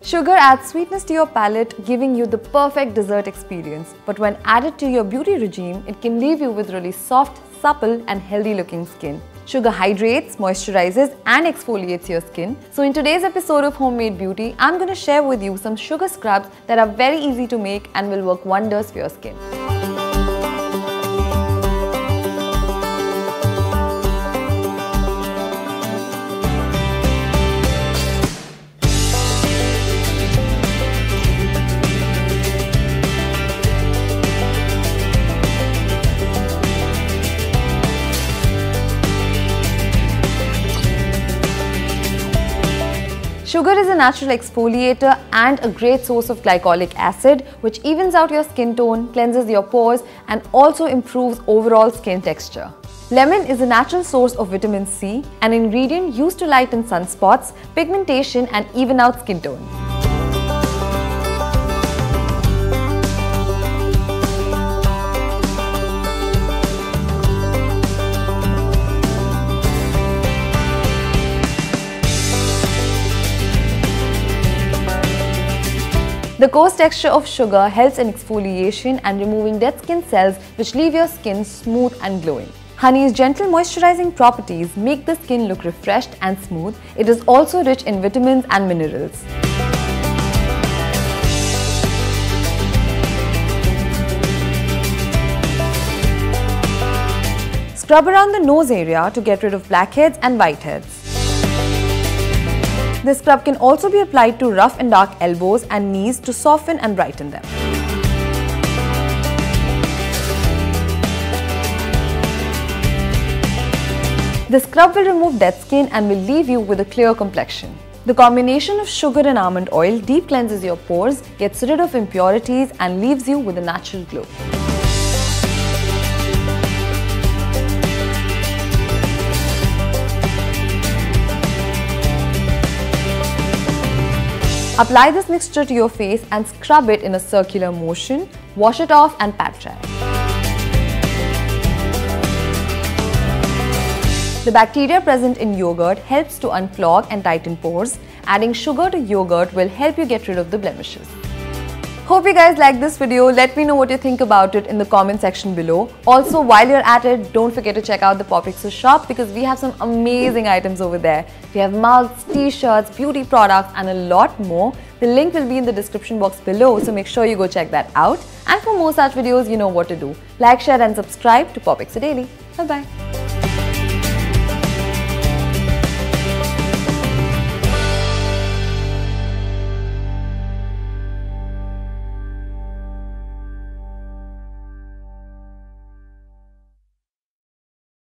Sugar adds sweetness to your palate, giving you the perfect dessert experience. But when added to your beauty regime, it can leave you with really soft, supple and healthy looking skin. Sugar hydrates, moisturizes and exfoliates your skin. So in today's episode of Homemade Beauty, I'm going to share with you some sugar scrubs that are very easy to make and will work wonders for your skin. Sugar is a natural exfoliator and a great source of glycolic acid, which evens out your skin tone, cleanses your pores and also improves overall skin texture. Lemon is a natural source of vitamin C, an ingredient used to lighten sunspots, pigmentation and even out skin tone. The coarse texture of sugar helps in exfoliation and removing dead skin cells which leave your skin smooth and glowing. Honey's gentle moisturizing properties make the skin look refreshed and smooth. It is also rich in vitamins and minerals. Scrub around the nose area to get rid of blackheads and whiteheads. This scrub can also be applied to rough and dark elbows and knees to soften and brighten them. The scrub will remove dead skin and will leave you with a clear complexion. The combination of sugar and almond oil deep cleanses your pores, gets rid of impurities and leaves you with a natural glow. Apply this mixture to your face and scrub it in a circular motion. Wash it off and pat dry. The bacteria present in yogurt helps to unclog and tighten pores. Adding sugar to yogurt will help you get rid of the blemishes. Hope you guys liked this video. Let me know what you think about it in the comment section below. Also, while you're at it, don't forget to check out the POPxo shop because we have some amazing items over there. We have mugs, t-shirts, beauty products and a lot more. The link will be in the description box below, so make sure you go check that out. And for more such videos, you know what to do. Like, share and subscribe to POPxo Daily. Bye-bye.